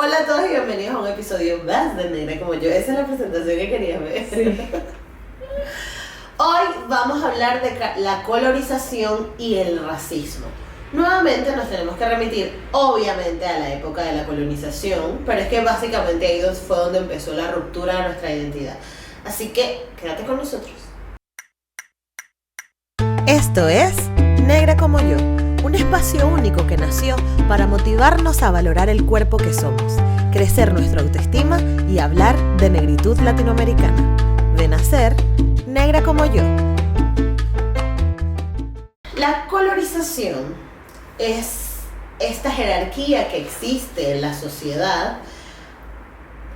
Hola a todos y bienvenidos a un episodio más de Negra Como Yo. Esa es la presentación que querías ver. Sí. Hoy vamos a hablar de la colonización y el racismo. Nuevamente nos tenemos que remitir, obviamente, a la época de la colonización, pero es que básicamente ahí fue donde empezó la ruptura de nuestra identidad. Así que quédate con nosotros. Esto es Negra Como Yo, un espacio único que nació para motivarnos a valorar el cuerpo que somos, crecer nuestra autoestima y hablar de negritud latinoamericana. De nacer, negra como yo. La colonización es esta jerarquía que existe en la sociedad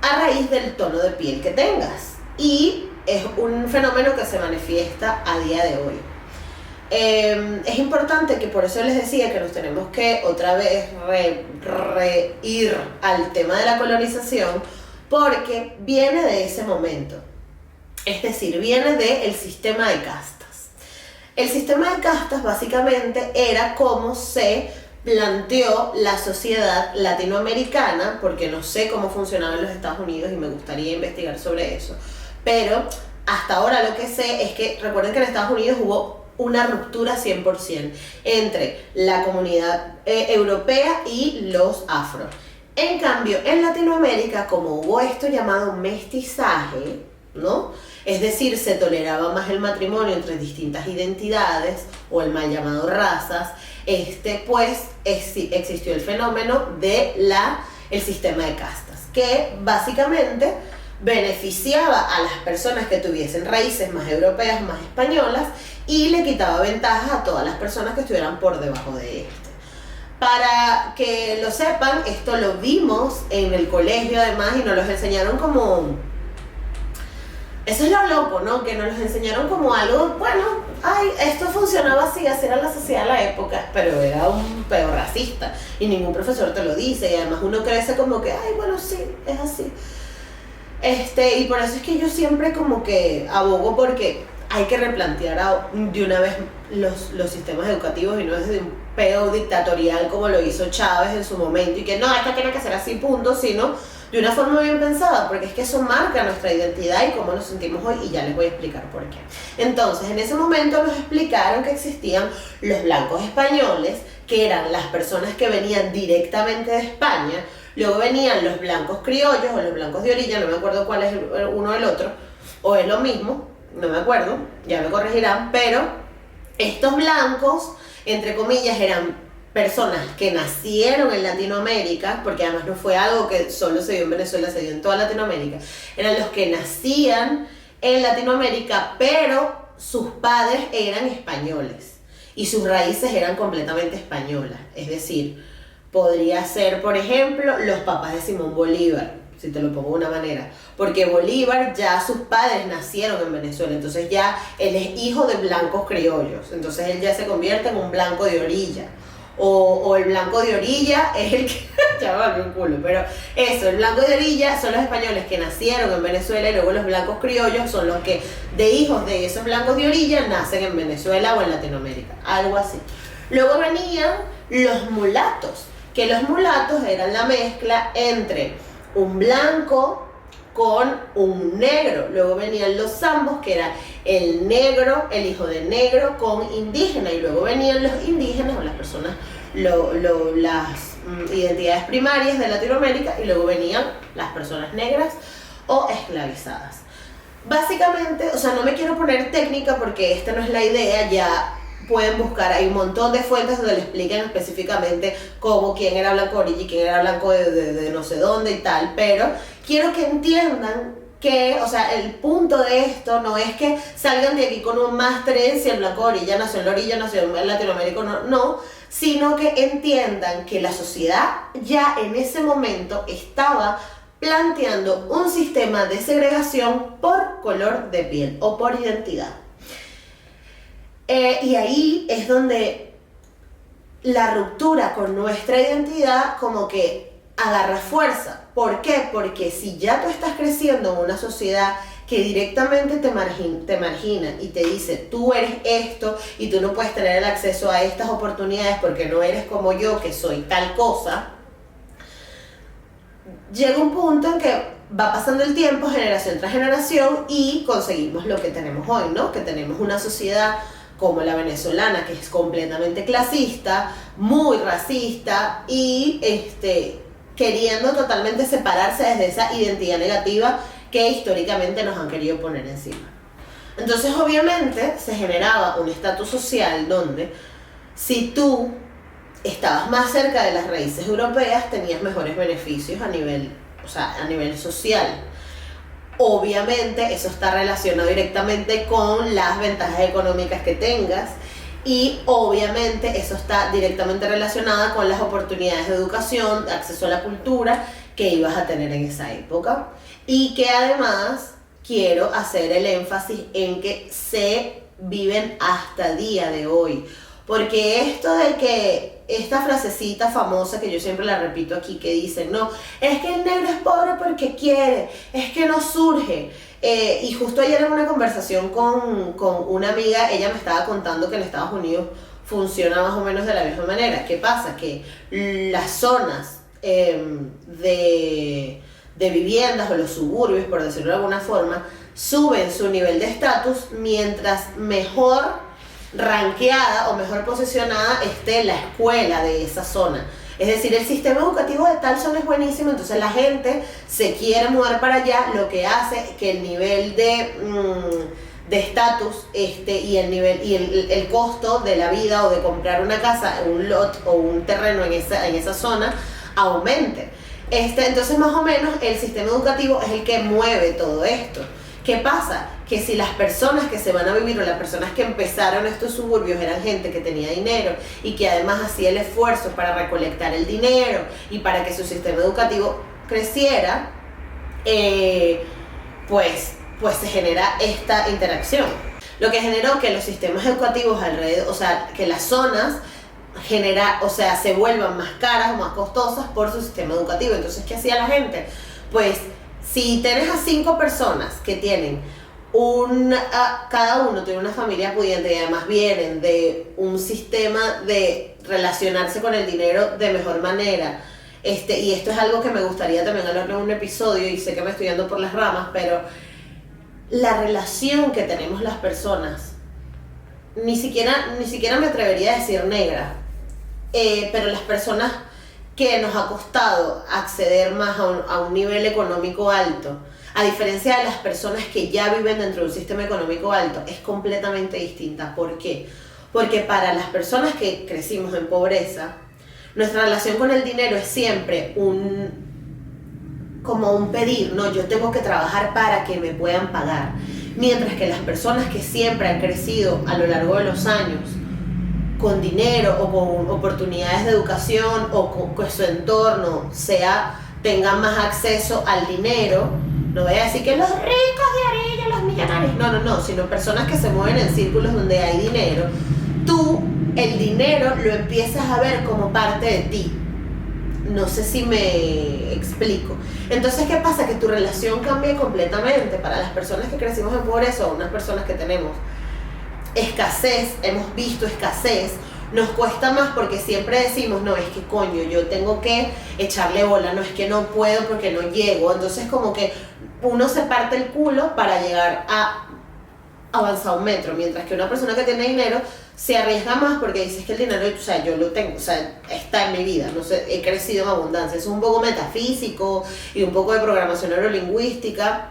a raíz del tono de piel que tengas, y es un fenómeno que se manifiesta a día de hoy. Es importante que por eso les decía que nos tenemos que otra vez ir al tema de la colonización, porque viene de ese momento, es decir, viene del sistema de castas. El sistema de castas básicamente era cómo se planteó la sociedad latinoamericana, porque no sé cómo funcionaba en los Estados Unidos y me gustaría investigar sobre eso, pero hasta ahora lo que sé es que recuerden que en Estados Unidos hubo una ruptura 100% entre la comunidad europea y los afro. En cambio, en Latinoamérica, como hubo esto llamado mestizaje, ¿no? Es decir, se toleraba más el matrimonio entre distintas identidades o el mal llamado razas, pues existió el fenómeno de el sistema de castas, que básicamente beneficiaba a las personas que tuviesen raíces más europeas, más españolas, y le quitaba ventajas a todas las personas que estuvieran por debajo de este. Para que lo sepan, esto lo vimos en el colegio además y nos los enseñaron como... Eso es lo loco, ¿no? Que nos los enseñaron como algo, bueno, esto funcionaba así era la sociedad de la época, pero era un peor racista y ningún profesor te lo dice, y además uno crece como que, bueno, sí, es así. Y por eso es que yo siempre como que abogo porque hay que replantear de una vez los sistemas educativos y no desde un peo dictatorial como lo hizo Chávez en su momento y que no, esto tiene que ser así, punto, sino de una forma bien pensada, porque es que eso marca nuestra identidad y cómo nos sentimos hoy, y ya les voy a explicar por qué. Entonces, en ese momento nos explicaron que existían los blancos españoles, que eran las personas que venían directamente de España. Luego venían los blancos criollos o los blancos de orilla, no me acuerdo cuál es uno del otro, o es lo mismo, no me acuerdo, ya me corregirán, pero estos blancos, entre comillas, eran personas que nacieron en Latinoamérica, porque además no fue algo que solo se dio en Venezuela, se dio en toda Latinoamérica, eran los que nacían en Latinoamérica, pero sus padres eran españoles y sus raíces eran completamente españolas, es decir, podría ser, por ejemplo, los papás de Simón Bolívar, si te lo pongo de una manera, porque Bolívar ya sus padres nacieron en Venezuela, entonces ya él es hijo de blancos criollos, entonces él ya se convierte en un blanco de orilla, o el blanco de orilla es el que, ya me volvió un culo, pero eso, el blanco de orilla son los españoles que nacieron en Venezuela, y luego los blancos criollos son los que de hijos de esos blancos de orilla nacen en Venezuela o en Latinoamérica, algo así. Luego venían los mulatos, que los mulatos eran la mezcla entre un blanco con un negro. Luego venían los zambos, que era el negro, el hijo de negro con indígena, y luego venían los indígenas o las personas, las identidades primarias de Latinoamérica, y luego venían las personas negras o esclavizadas. Básicamente, o sea, no me quiero poner técnica porque esta no es la idea, ya pueden buscar, hay un montón de fuentes donde le explican específicamente cómo, quién era blanco de orilla y quién era blanco de no sé dónde y tal, pero quiero que entiendan que, o sea, el punto de esto no es que salgan de aquí con un máster en si el blanco de orilla nació en Latinoamérica, no, sino que entiendan que la sociedad ya en ese momento estaba planteando un sistema de segregación por color de piel o por identidad. Y ahí es donde la ruptura con nuestra identidad como que agarra fuerza. ¿Por qué? Porque si ya tú estás creciendo en una sociedad que directamente te margina y te dice, tú eres esto y tú no puedes tener el acceso a estas oportunidades porque no eres como yo, que soy tal cosa, llega un punto en que va pasando el tiempo, generación tras generación, y conseguimos lo que tenemos hoy, ¿no? Que tenemos una sociedad como la venezolana, que es completamente clasista, muy racista y queriendo totalmente separarse desde esa identidad negativa que históricamente nos han querido poner encima. Entonces, obviamente, se generaba un estatus social donde si tú estabas más cerca de las raíces europeas, tenías mejores beneficios a nivel social. Obviamente eso está relacionado directamente con las ventajas económicas que tengas, y obviamente eso está directamente relacionado con las oportunidades de educación, de acceso a la cultura que ibas a tener en esa época, y que además quiero hacer el énfasis en que se viven hasta el día de hoy. Porque esto de que esta frasecita famosa que yo siempre la repito aquí, que dicen, no, es que el negro es pobre porque quiere, es que no surge. Y justo ayer en una conversación con una amiga, ella me estaba contando que en Estados Unidos funciona más o menos de la misma manera. ¿Qué pasa? Que las zonas de viviendas o los suburbios, por decirlo de alguna forma, suben su nivel de estatus mientras mejor rankeada o mejor posicionada esté la escuela de esa zona. Es decir, el sistema educativo de tal zona es buenísimo, entonces la gente se quiere mudar para allá, lo que hace que el nivel de estatus y el costo de la vida o de comprar una casa, un lot o un terreno en esa zona aumente. Entonces, más o menos, el sistema educativo es el que mueve todo esto. ¿Qué pasa? Que si las personas que se van a vivir o las personas que empezaron estos suburbios eran gente que tenía dinero y que además hacía el esfuerzo para recolectar el dinero y para que su sistema educativo creciera, pues se genera esta interacción. Lo que generó que los sistemas educativos alrededor, o sea, que las zonas se vuelvan más caras o más costosas por su sistema educativo. Entonces, ¿qué hacía la gente? Pues, si tienes a 5 personas que tienen cada uno tiene una familia pudiente y además vienen de un sistema de relacionarse con el dinero de mejor manera, y esto es algo que me gustaría también hablar en un episodio, y sé que me estoy yendo por las ramas, pero la relación que tenemos las personas, ni siquiera me atrevería a decir negra, pero las personas que nos ha costado acceder más a un nivel económico alto, a diferencia de las personas que ya viven dentro de un sistema económico alto, es completamente distinta. ¿Por qué? Porque para las personas que crecimos en pobreza, nuestra relación con el dinero es siempre como un pedir, ¿no? Yo tengo que trabajar para que me puedan pagar. Mientras que las personas que siempre han crecido a lo largo de los años con dinero o con oportunidades de educación o con que su entorno tenga más acceso al dinero, no voy a decir que los ricos de Arilla, los millonarios, no, sino personas que se mueven en círculos donde hay dinero, tú el dinero lo empiezas a ver como parte de ti. No sé si me explico. Entonces, ¿qué pasa? Que tu relación cambia completamente. Para las personas que crecimos en pobreza o unas personas que tenemos escasez, hemos visto escasez, nos cuesta más porque siempre decimos, no, es que coño, yo tengo que echarle bola, no, es que no puedo porque no llego. Entonces como que uno se parte el culo para llegar a avanzar un metro, mientras que una persona que tiene dinero se arriesga más porque dice, es que el dinero, o sea, yo lo tengo, o sea, está en mi vida, no sé, he crecido en abundancia. Es un poco metafísico y un poco de programación neurolingüística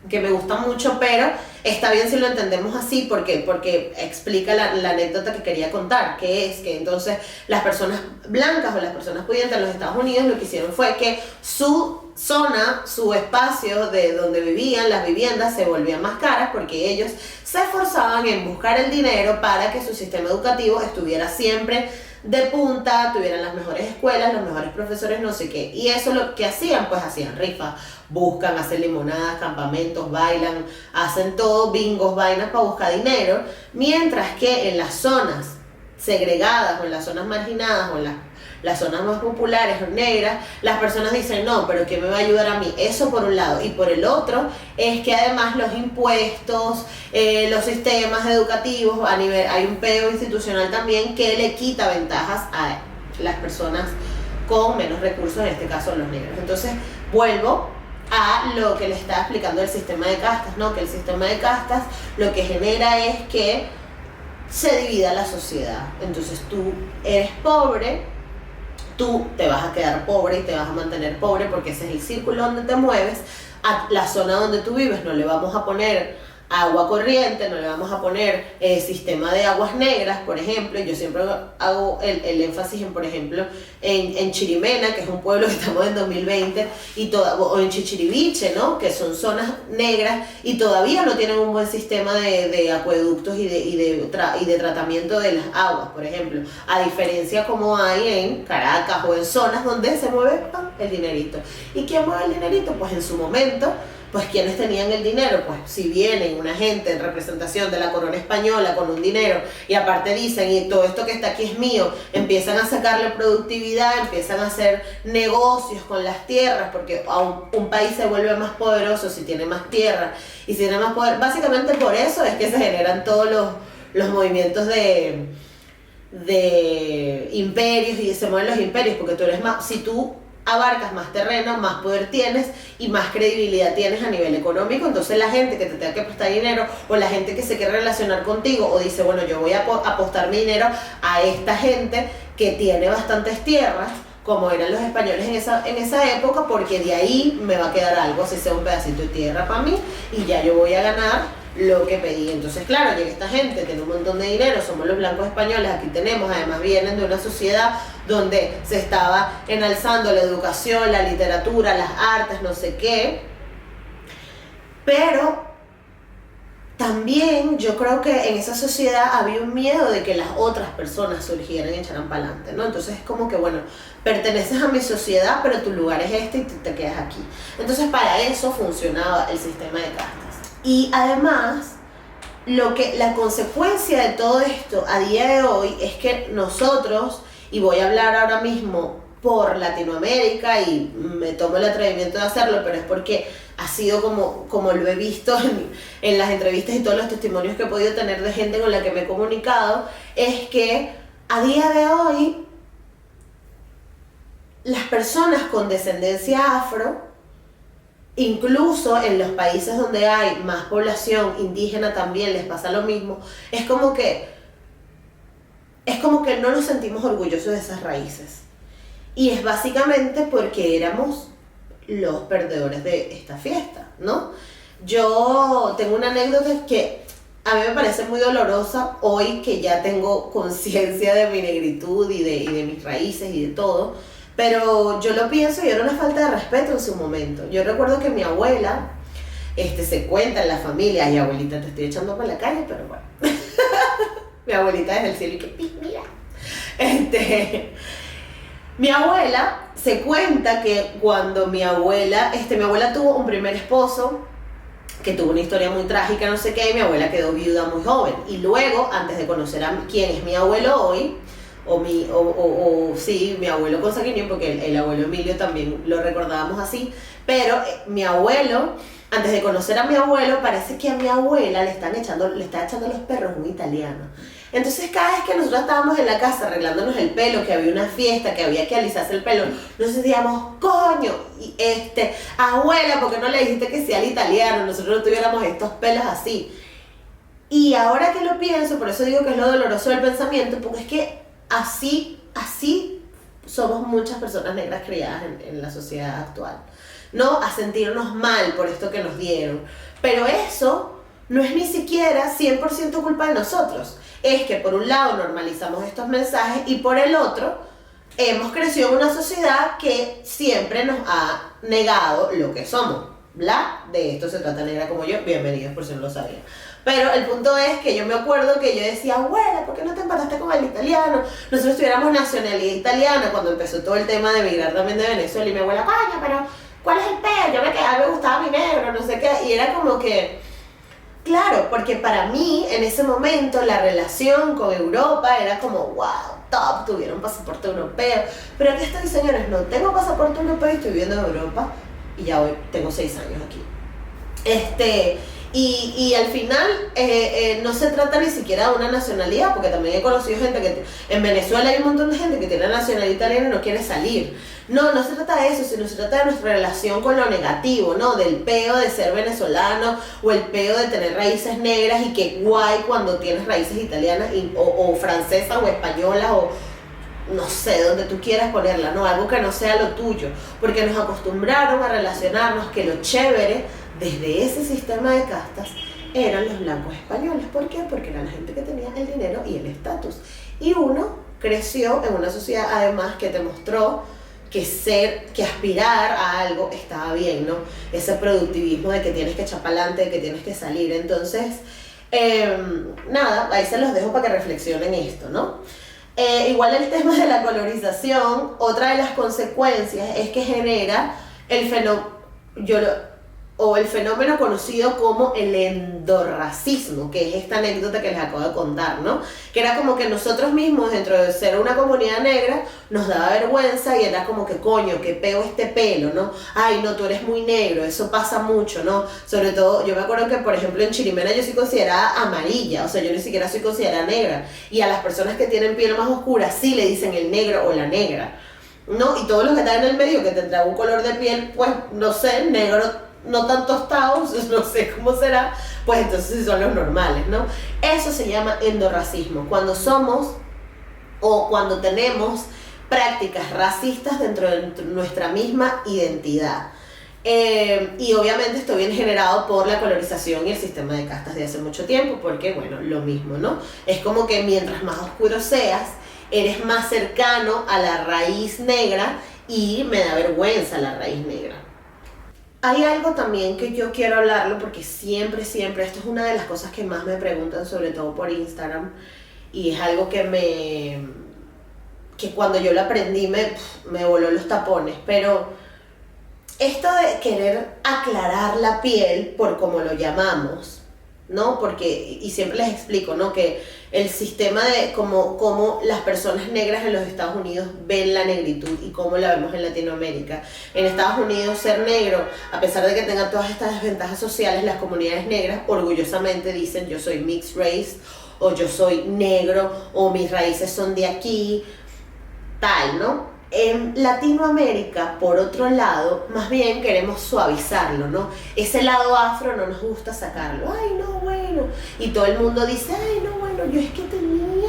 que me gusta mucho, pero está bien si lo entendemos así porque explica la anécdota que quería contar, que es que entonces las personas blancas o las personas pudientes en los Estados Unidos lo que hicieron fue que su zona, su espacio de donde vivían, las viviendas se volvían más caras porque ellos se esforzaban en buscar el dinero para que su sistema educativo estuviera siempre de punta, tuvieran las mejores escuelas, los mejores profesores, no sé qué. Y eso lo que hacían, pues hacían rifas, buscan, hacen limonadas, campamentos, bailan, hacen todo, bingos, vainas para buscar dinero, mientras que en las zonas segregadas o en las zonas marginadas o en las zonas más populares o negras, las personas dicen, no, pero ¿qué me va a ayudar a mí? Eso por un lado. Y por el otro es que además los impuestos, los sistemas educativos, hay un peo institucional también que le quita ventajas a las personas con menos recursos, en este caso los negros. Entonces, vuelvo a lo que le estaba explicando el sistema de castas, ¿no? Que el sistema de castas lo que genera es que se divida la sociedad. Entonces tú eres pobre, tú te vas a quedar pobre y te vas a mantener pobre porque ese es el círculo donde te mueves. A la zona donde tú vives no le vamos a poner agua corriente, no le vamos a poner sistema de aguas negras, por ejemplo. Yo siempre hago el énfasis en, por ejemplo, en Chirimena, que es un pueblo que estamos en 2020, o en Chichiriviche, ¿no? Que son zonas negras y todavía no tienen un buen sistema de acueductos y de tratamiento de las aguas, por ejemplo, a diferencia como hay en Caracas o en zonas donde se mueve el dinerito. ¿Y quién mueve el dinerito? Pues en su momento, pues quienes tenían el dinero, pues si vienen una gente en representación de la corona española con un dinero y aparte dicen, y todo esto que está aquí es mío, empiezan a sacarle productividad, empiezan a hacer negocios con las tierras, porque un país se vuelve más poderoso si tiene más tierra y si tiene más poder. Básicamente por eso es que se generan todos los movimientos de imperios y se mueven los imperios, porque tú eres más, si tú abarcas más terreno, más poder tienes y más credibilidad tienes a nivel económico. Entonces la gente que te tenga que prestar dinero o la gente que se quiere relacionar contigo o dice, bueno, yo voy a apostar mi dinero a esta gente que tiene bastantes tierras, como eran los españoles en esa época, porque de ahí me va a quedar algo, así sea un pedacito de tierra para mí y ya yo voy a ganar lo que pedí. Entonces, claro, llega esta gente, tiene un montón de dinero, somos los blancos españoles, aquí tenemos, además vienen de una sociedad donde se estaba enalzando la educación, la literatura, las artes, no sé qué, pero también yo creo que en esa sociedad había un miedo de que las otras personas surgieran y echaran para adelante, ¿no? Entonces es como que, bueno, perteneces a mi sociedad, pero tu lugar es este y te quedas aquí. Entonces para eso funcionaba el sistema de castas. Y además, la consecuencia de todo esto a día de hoy es que nosotros, y voy a hablar ahora mismo por Latinoamérica y me tomo el atrevimiento de hacerlo, pero es porque ha sido como lo he visto en las entrevistas y todos los testimonios que he podido tener de gente con la que me he comunicado, es que a día de hoy las personas con descendencia afro, incluso en los países donde hay más población indígena también les pasa lo mismo, es como que no nos sentimos orgullosos de esas raíces. Y es básicamente porque éramos los perdedores de esta fiesta, ¿no? Yo tengo una anécdota que a mí me parece muy dolorosa hoy que ya tengo conciencia de mi negritud y de mis raíces y de todo. Pero yo lo pienso y era una falta de respeto en su momento. Yo recuerdo que mi abuela, se cuenta en la familia, y abuelita te estoy echando para la calle, pero bueno. Mi abuelita desde el cielo y que, mira. Mi abuela se cuenta que cuando mi abuela tuvo un primer esposo, que tuvo una historia muy trágica, no sé qué, y mi abuela quedó viuda muy joven. Y luego, antes de conocer a quién es mi abuelo hoy, sí, mi abuelo consanguíneo, porque el abuelo Emilio también lo recordábamos así, pero mi abuelo, antes de conocer a mi abuelo, parece que a mi abuela le está echando los perros un italiano. Entonces cada vez que nosotros estábamos en la casa arreglándonos el pelo, que había una fiesta, que había que alisarse el pelo, nos decíamos, coño, abuela, ¿por qué no le dijiste que sea el italiano? Nosotros no tuviéramos estos pelos así. Y ahora que lo pienso, por eso digo que es lo doloroso del pensamiento, porque es que así somos muchas personas negras criadas en la sociedad actual, ¿no? A sentirnos mal por esto que nos dieron. Pero eso no es ni siquiera 100% culpa de nosotros. Es que por un lado normalizamos estos mensajes y por el otro hemos crecido en una sociedad que siempre nos ha negado lo que somos. Bla, de esto se trata Negra como yo. Bienvenidos por si no lo sabían. Pero el punto es que yo me acuerdo que yo decía, abuela, ¿por qué no te empataste con el italiano? Nosotros tuviéramos nacionalidad italiana cuando empezó todo el tema de emigrar también de Venezuela. Y mi abuela, coño, pero ¿cuál es el peo? Yo me gustaba mi negro, no sé qué. Y era como que, claro, porque para mí en ese momento la relación con Europa era como, wow, top, tuvieron pasaporte europeo. Pero aquí estoy, señores, no tengo pasaporte europeo y estoy viviendo en Europa. Y ya hoy tengo 6 años aquí. Y al final no se trata ni siquiera de una nacionalidad, porque también he conocido gente que en Venezuela hay un montón de gente que tiene nacionalidad italiana y no quiere salir. No, no se trata de eso, sino se trata de nuestra relación con lo negativo, ¿no? Del peo de ser venezolano o el peo de tener raíces negras y que guay cuando tienes raíces italianas o francesas o españolas o no sé, donde tú quieras ponerla, ¿no? Algo que no sea lo tuyo, porque nos acostumbraron a relacionarnos que lo chévere desde ese sistema de castas eran los blancos españoles. ¿Por qué? Porque era la gente que tenía el dinero y el estatus. Y uno creció en una sociedad además que te mostró que aspirar a algo estaba bien, ¿no? Ese productivismo de que tienes que echar para adelante, de que tienes que salir. Entonces, nada, ahí se los dejo para que reflexionen esto, ¿no? Igual el tema de la colorización, otra de las consecuencias es que genera el fenómeno conocido como el endorracismo, que es esta anécdota que les acabo de contar, ¿no? Que era como que nosotros mismos, dentro de ser una comunidad negra, nos daba vergüenza y era como que, coño, qué peo este pelo, ¿no? Ay, no, tú eres muy negro, eso pasa mucho, ¿no? Sobre todo, yo me acuerdo que, por ejemplo, en Chirimena yo soy considerada amarilla, o sea, yo ni siquiera soy considerada negra. Y a las personas que tienen piel más oscura sí le dicen el negro o la negra, ¿no? Y todos los que están en el medio, que tendrán un color de piel, pues, no sé, negro, no tan tostados, no sé cómo será, pues entonces sí son los normales, ¿no? Eso se llama endorracismo, cuando somos o cuando tenemos prácticas racistas dentro de nuestra misma identidad. Y obviamente esto viene generado por la colonización y el sistema de castas de hace mucho tiempo, porque bueno, lo mismo, ¿no? Es como que mientras más oscuro seas, eres más cercano a la raíz negra y me da vergüenza la raíz negra. Hay algo también que yo quiero hablarlo porque siempre, esto es una de las cosas que más me preguntan, sobre todo por Instagram, y es algo que cuando yo lo aprendí me voló los tapones, pero esto de querer aclarar la piel por como lo llamamos, ¿no? Porque, y siempre les explico, ¿no? Que el sistema de cómo las personas negras en los Estados Unidos ven la negritud y cómo la vemos en Latinoamérica. En Estados Unidos ser negro, a pesar de que tenga todas estas desventajas sociales, las comunidades negras orgullosamente dicen yo soy mixed race, o yo soy negro, o mis raíces son de aquí, tal, ¿no? En Latinoamérica, por otro lado, más bien queremos suavizarlo, ¿no? Ese lado afro no nos gusta sacarlo. Ay, no, bueno. Y todo el mundo dice, ay, no, bueno, yo es que tenía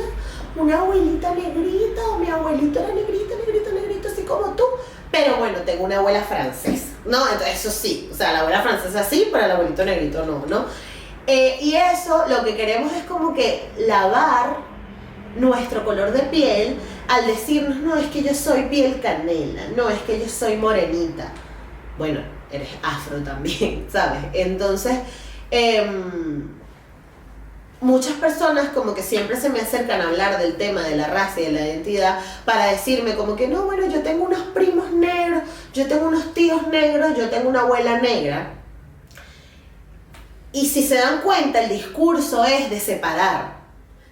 una abuelita negrita, o mi abuelito era negrito, así como tú. Pero bueno, tengo una abuela francesa, ¿no? Entonces eso sí, o sea, la abuela francesa sí, pero el abuelito negrito no, ¿no? Y eso, lo que queremos es como que lavar nuestro color de piel al decirnos, no, es que yo soy piel canela, no, es que yo soy morenita. Bueno, eres afro también, ¿sabes? Entonces, muchas personas como que siempre se me acercan a hablar del tema de la raza y de la identidad para decirme como que, no, bueno, yo tengo unos primos negros, yo tengo unos tíos negros, yo tengo una abuela negra. Y si se dan cuenta, el discurso es de separar.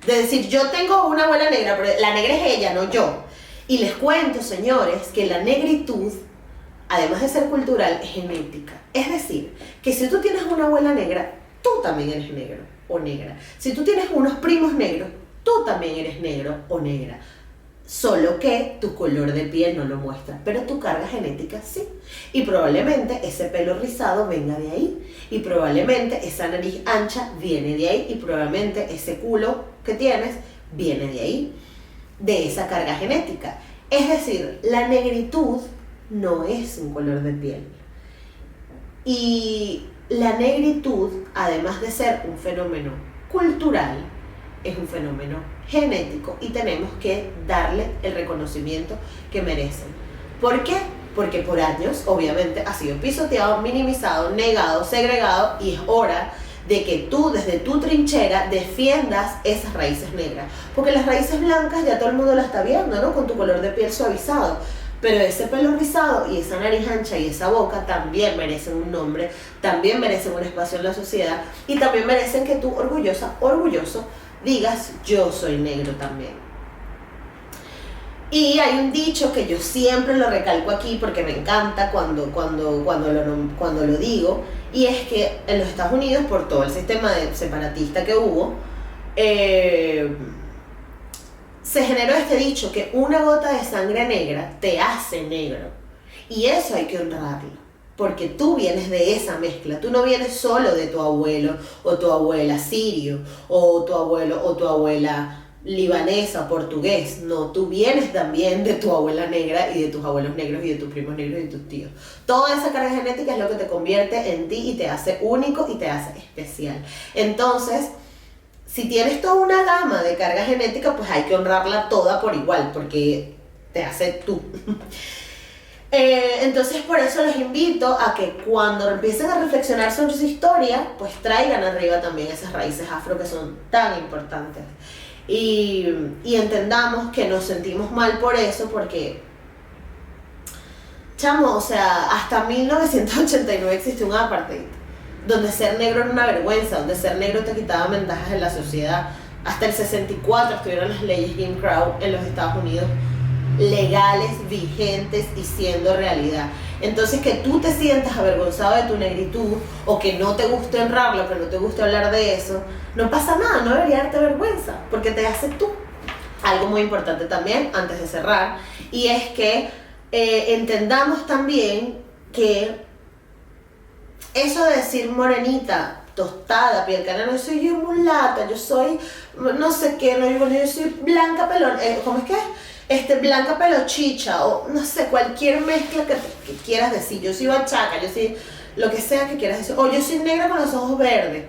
De decir, yo tengo una abuela negra, pero la negra es ella, no yo. Y les cuento, señores, que la negritud, además de ser cultural, es genética. Es decir, que si tú tienes una abuela negra, tú también eres negro o negra. Si tú tienes unos primos negros, tú también eres negro o negra. Solo que tu color de piel no lo muestra, pero tu carga genética sí. Y probablemente ese pelo rizado venga de ahí. Y probablemente esa nariz ancha viene de ahí. Y probablemente ese culo que tienes viene de ahí, de esa carga genética. Es decir, la negritud no es un color de piel. Y la negritud, además de ser un fenómeno cultural, es un fenómeno genético y tenemos que darle el reconocimiento que merecen. ¿Por qué? Porque por años, obviamente, ha sido pisoteado, minimizado, negado, segregado, y es hora de que tú, desde tu trinchera, defiendas esas raíces negras. Porque las raíces blancas ya todo el mundo las está viendo, ¿no? Con tu color de piel suavizado. Pero ese pelo rizado y esa nariz ancha y esa boca también merecen un nombre, también merecen un espacio en la sociedad y también merecen que tú, orgulloso, digas, yo soy negro también. Y hay un dicho que yo siempre lo recalco aquí porque me encanta cuando lo digo, y es que en los Estados Unidos, por todo el sistema separatista que hubo, se generó este dicho que una gota de sangre negra te hace negro. Y eso hay que honrarlo, porque tú vienes de esa mezcla. Tú no vienes solo de tu abuelo o tu abuela sirio, o tu abuelo o tu abuela libanesa, portugués. No, tú vienes también de tu abuela negra y de tus abuelos negros y de tus primos negros y de tus tíos. Toda esa carga genética es lo que te convierte en ti y te hace único y te hace especial. Entonces, si tienes toda una gama de carga genética, pues hay que honrarla toda por igual, porque te hace tú. Entonces por eso los invito a que cuando empiecen a reflexionar sobre su historia, pues traigan arriba también esas raíces afro que son tan importantes. Y entendamos que nos sentimos mal por eso, porque, chamo, o sea, hasta 1989 existió un apartheid, donde ser negro era una vergüenza, donde ser negro te quitaba ventajas en la sociedad. Hasta el 64 estuvieron las leyes Jim Crow en los Estados Unidos, legales, vigentes y siendo realidad. Entonces, que tú te sientas avergonzado de tu negritud, o que no te guste honrarlo, que no te guste hablar de eso, no pasa nada, no debería darte vergüenza, porque te hace tú. Algo muy importante también, antes de cerrar, y es que entendamos también que eso de decir morenita, tostada, piel canela, no soy yo mulata, yo soy no sé qué, no, yo soy blanca pelón, ¿cómo es que es? Blanca pelochicha, o no sé, cualquier mezcla que quieras decir. Yo soy bachaca, yo soy lo que sea que quieras decir, o yo soy negra con los ojos verdes.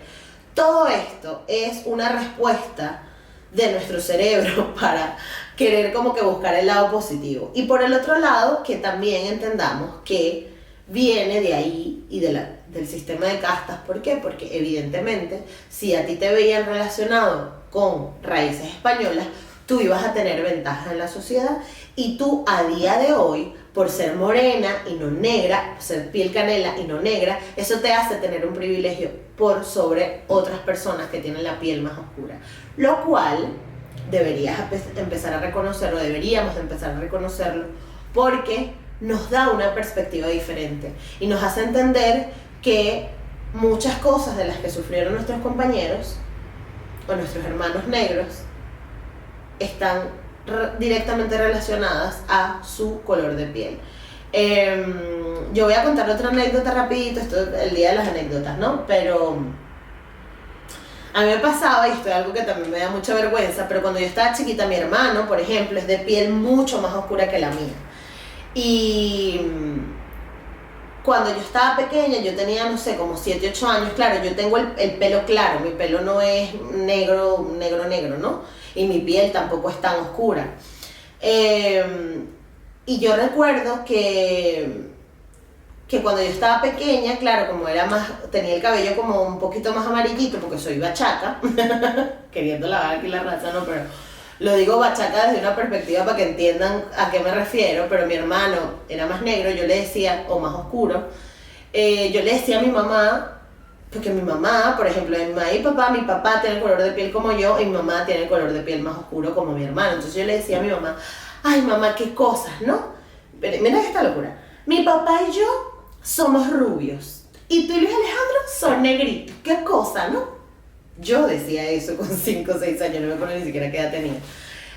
Todo esto es una respuesta de nuestro cerebro para querer como que buscar el lado positivo. Y por el otro lado, que también entendamos que viene de ahí y del sistema de castas. ¿Por qué? Porque evidentemente, si a ti te veían relacionado con raíces españolas, tú ibas a tener ventajas en la sociedad, y tú a día de hoy, por ser morena y no negra, ser piel canela y no negra, eso te hace tener un privilegio por sobre otras personas que tienen la piel más oscura, lo cual deberías empezar a reconocerlo, deberíamos empezar a reconocerlo, porque nos da una perspectiva diferente y nos hace entender que muchas cosas de las que sufrieron nuestros compañeros o nuestros hermanos negros están directamente relacionadas a su color de piel. Yo voy a contar otra anécdota rapidito, esto es el día de las anécdotas, ¿no? Pero a mí me pasaba, y esto es algo que también me da mucha vergüenza, pero cuando yo estaba chiquita, mi hermano, por ejemplo, es de piel mucho más oscura que la mía. Y cuando yo estaba pequeña, yo tenía, no sé, como 7, 8 años, claro, yo tengo el pelo claro, mi pelo no es negro, ¿no? Y mi piel tampoco es tan oscura. Y yo recuerdo que cuando yo estaba pequeña, claro, como era más, tenía el cabello como un poquito más amarillito, porque soy bachaca, queriendo lavar aquí la raza, no, pero lo digo bachaca desde una perspectiva para que entiendan a qué me refiero. Pero mi hermano era más negro, yo le decía, o más oscuro, yo le decía a mi mamá, porque mi mamá, por ejemplo, mi papá tiene el color de piel como yo, y mi mamá tiene el color de piel más oscuro como mi hermano. Entonces yo le decía a mi mamá, ay mamá, qué cosas, ¿no? Pero mira esta locura, mi papá y yo somos rubios, y tú y Luis Alejandro son negritos, qué cosa, ¿no? Yo decía eso con 5 o 6 años, no me acuerdo ni siquiera qué edad tenía.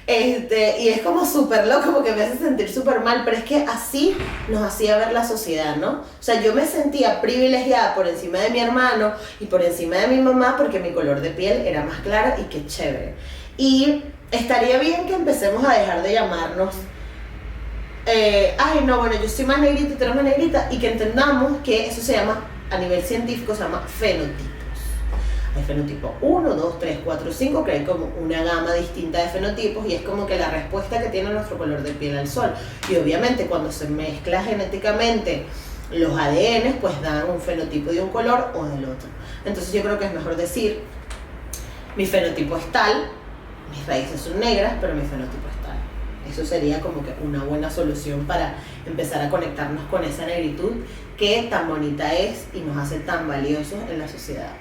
Y es como súper loco, porque me hace sentir súper mal, pero es que así nos hacía ver la sociedad, ¿no? O sea, yo me sentía privilegiada por encima de mi hermano y por encima de mi mamá, porque mi color de piel era más claro, y qué chévere. Y estaría bien que empecemos a dejar de llamarnos ay no, bueno, yo soy más negrita y tú eres más negrita, y que entendamos que eso se llama, a nivel científico, se llama fenotipos. Hay fenotipo 1, 2, 3, 4, 5, que hay como una gama distinta de fenotipos, y es como que la respuesta que tiene nuestro color de piel al sol. Y obviamente cuando se mezcla genéticamente los ADN, pues dan un fenotipo de un color o del otro. Entonces yo creo que es mejor decir, mi fenotipo es tal, mis raíces son negras, pero mi fenotipo es tal. Eso sería como que una buena solución para empezar a conectarnos con esa negritud que tan bonita es y nos hace tan valiosos en la sociedad.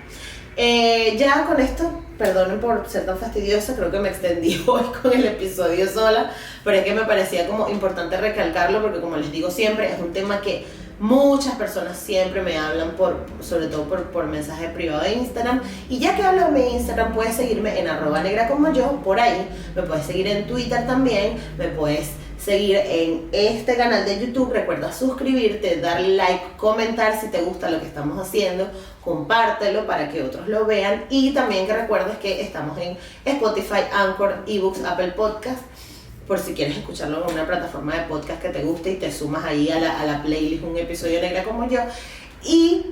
Ya con esto, perdonen por ser tan fastidiosa, creo que me extendí hoy con el episodio sola, pero es que me parecía como importante recalcarlo porque como les digo siempre, es un tema que muchas personas siempre me hablan, sobre todo por mensaje privado de Instagram. Y ya que hablo de mi Instagram, puedes seguirme en @negracomoyo, por ahí. Me puedes seguir en Twitter también, me puedes seguir en este canal de YouTube. Recuerda suscribirte, darle like, comentar si te gusta lo que estamos haciendo, compártelo para que otros lo vean. Y también que recuerdes que estamos en Spotify, Anchor, eBooks, Apple Podcast, por si quieres escucharlo en una plataforma de podcast que te guste y te sumas ahí a la playlist Un Episodio Negra Como Yo. Y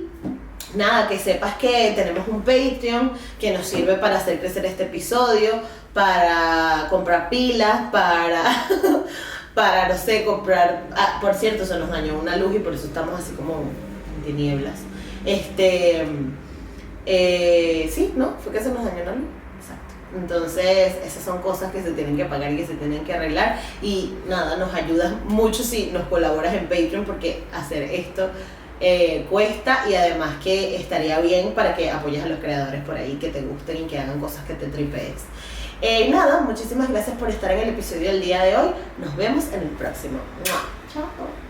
nada, que sepas que tenemos un Patreon que nos sirve para hacer crecer este episodio, para comprar pilas, para no sé, comprar... por cierto, se nos dañó una luz y por eso estamos así como en tinieblas. Sí, ¿no? Fue que se nos dañó la luz. Exacto. Entonces, esas son cosas que se tienen que pagar y que se tienen que arreglar. Y nada, nos ayudas mucho si nos colaboras en Patreon, porque hacer esto cuesta, y además que estaría bien para que apoyes a los creadores por ahí que te gusten y que hagan cosas que te tripees. Nada, muchísimas gracias por estar en el episodio del día de hoy. Nos vemos en el próximo. ¡Mua! Chao.